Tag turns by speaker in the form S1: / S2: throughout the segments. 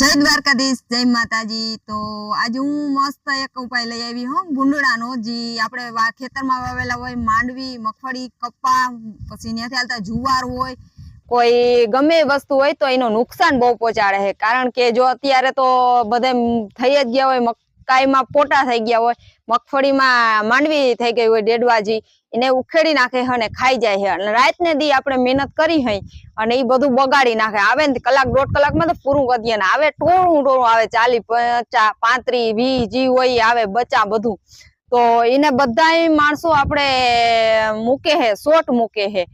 S1: जय द्वारकाधीश जय माताजी। तो आज हूँ मस्त एक उपाय लई आवी हूँ भूंडड़ानो जी आपणे खेतर में वावेला होय मांडवी मगफળી कप्पा पछी न्याथी आलता जुवार होय कोई गमे वस्तु होय तो एनो नुकसान बहु पहोंचाड़े है। कारण के जो अत्यारे तो बधे थई ज गया होय मकाई में पोटा थई गया होय मगफળી में मांडवी थई गई होय डेडवाजी એને ઉખેડી નાખે અને ખાઈ જાય છે અને રાત ને દી આપણે મહેનત કરી હઈ અને ઈ બધું બગાડી નાખે। આવે ને કલાક દોઢ કલાકમાં તો પૂરું કરી દે ને આવે ટોળું આવે 40 50 35 20 જી હોય આવે બચા બધું। તો એને બધાય માણસો આપણે મૂકે છે શોટ મૂકે છે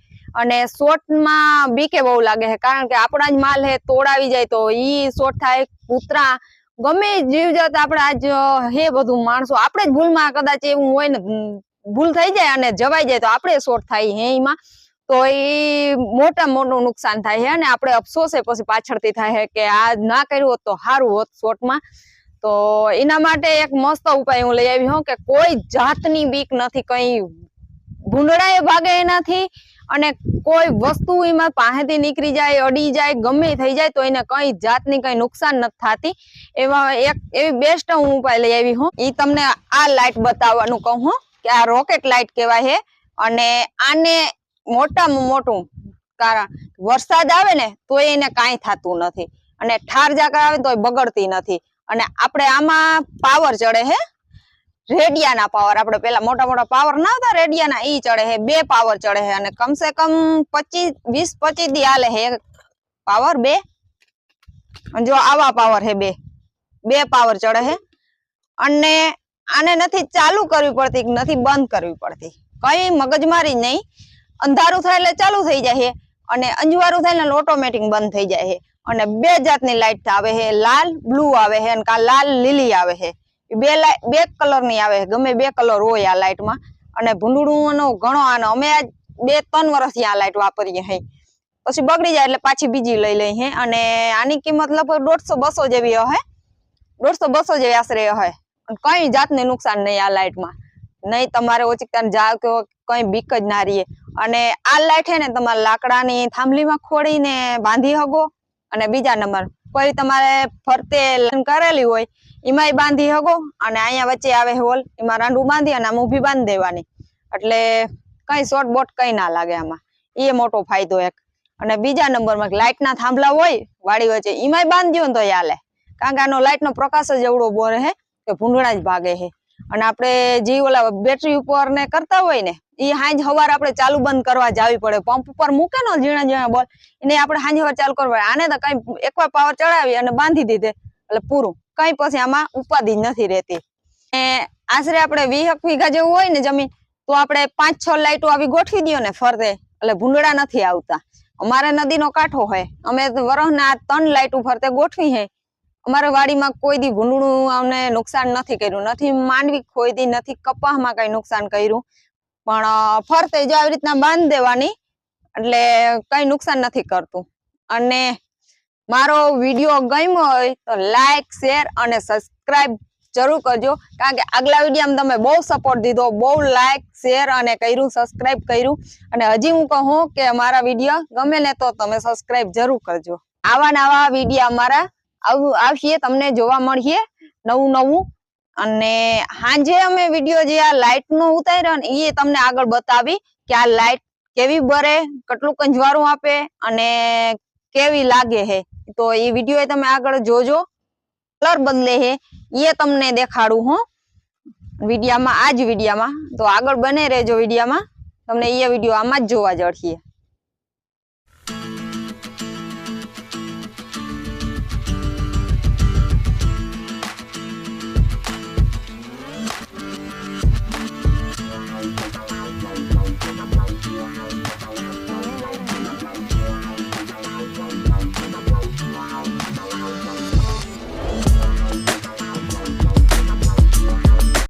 S1: અને શોટ માં બીકે બહુ લાગે છે। કારણ કે આપણા જ માલ હે તોડાવી જાય તો ઈ શોટ થાય કૂતરા ગમે જીવજંતુ આપણે આજ હે બધું માણસો આપણે જ ભૂલમાં કદાચ એવું હોય ને भूल थई जाए अने जवाई जाए तो आपणे शॉर्ट थाय है एमां तो ई मोटा मोटो नुकसान थाय है अने आपणे अफसोस है पछी पाछळथी थाय है के आ ना कर्युं होत तो सारुं होत शॉर्ट में। तो एना माटे एक मस्त उपाय हूँ लई आवी हूँ के कोई जातनी बीक नथी कई भूंडड़ाए भागे एनाथी अने कोई वस्तु एमां पासेथी निकળી जाए अडी जाए गमे थई जाए तो एने कई जातनी कई नुकसान नथी थाती। एवा एक एवी बेस्ट हूँ उपाय लई आवी हूँ। ई तमने आ लाइट बताववानुं कहूं हूँ के आ रॉकेट लाइट कहेवाय है अने आने मोटामां मोटुं कारण वरसाद आवे ने तो एने काई थातुं नथी अने ठार जाकर आवे तो बगड़ती नथी अने आपणे आमां पावर चढ़े है रेडियाना पावर आपणे पेला मोटा मोटा पावर ना आवता रेडियाना ई चढ़े है 2 पावर चढ़े है अने कम से कम 20-25 दी हाले है पावर 2 जो आवा पावर है 2 पावर चढ़े है अने आने नथी चालू करवी पड़ती नथी बंद करवी पड़ती कई मगजमारी नहीं अंधारू थाय એટલે ચાલુ થઈ જાય છે અને અંજવારું થાય એટલે ઓટોમેટિક બંધ થઈ જાય છે અને બે જાતની લાઈટ આવે છે લાલ બ્લુ આવે છે અને કા લાલ લીલી આવે છે બે કલર ની આવે છે ગમે બે કલર હોય આ લાઈટ માં અને ભૂંડુડુંનો ઘણો આનો અમે આ 2-3 વર્ષથી આ લાઈટ વાપરીએ છે પછી બગડી જાય એટલે પાછી બીજી લઈ લઈ છે અને આની કિંમત લગભગ 150-200 જેવી હશે 150-200 જેવી આશરે હશે। कई जात ने नुकसान नहीं आ लाइट में नहीं तमारे ओचिकता जाव के कई बीक ज ना रही अने आ लाइट है ने तमारे लाकडानी थांभली में खोड़ीने बांधी हगो अने बीजा नंबर कोई तमारे फरते करेली होय एमांय बांधी हगो अने अहींया वच्चे आवे होल एमां रांडू बांधी अने आम ऊभी बांधी देवानी एटले कई शॉर्ट बोट कई ना लागे आमां ए मोटो फायदो एक। अने बीजा नंबर में लाइट ना थांभला होय वाड़ी वच्चे एमांय बांधी दो तो हाले कारण के आनो लाइट नो प्रकाश ज एवडो बोरे है के भूंडड़ा ज भागे है अने आपणे जे ओला बेटरी उपर ने करता होय ने ई हांज हवार आपणे चालू बंद करवा जावी पड़े पंप उपर मूके नो झीणा झीणा बॉल एने आपणे हांज हवार चालू करवा आने तो कई एकवार पावर चढ़ावी अने बांधी दीधे એટલે પૂરું કઈ પછી આમાં ઉપાધિ નથી રહેતી। આશરે આપણે 20 વીઘા જેવું હોય ને જમીન તો આપણે 5-6 લાઈટો આવી ગોઠવી દયો ને ફરતે એટલે ભૂંડડા નથી આવતા। અમારે નદીનો કાંઠો હોય અમે વરસના 3 લાઈટો ફરતે ગોઠવી છે अमारे वाड़ी में कोई दी भूंडड़ू अमने नुकसान नहीं कर्युं नथी मांडवी खोई दी नथी कपास में कई नुकसान कर्युं पण फरते जो આવી રીતના બાંધ દેવાની એટલે કઈ नुकसान नहीं करतुं। अने मारो विडियो गम्यो होय तो लाइक शेर अने सब्सक्राइब जरूर करजो कारण के आगला विडियो में तमे बहु सपोर्ट दीधो बहु लाइक शेर अने कर्युं सब्सक्राइब कर्युं अने हजी हूँ कहूं के अमारा विडियो गमे ने तो तमे सब्सक्राइब जरूर करजो। आवा नवा विडियो अमारा आवशे तमने जोवा मळशे नवुं नवुं अने हांजे अमे विडियो जे आ लाइट नो उतार्यो ने ए तमने आगळ बतावी के आ लाइट केवी बरे કેટલું કંજવારું આપે અને કેવી લાગે है तो ए विडियो तमे आगळ जोजो कलर बदले है ये तमने देखाडું हूँ विडियो में आज विडियो में तो आगळ बने रहेजो विडियो में तमने ए विडियो आमां ज जोवा जळशे।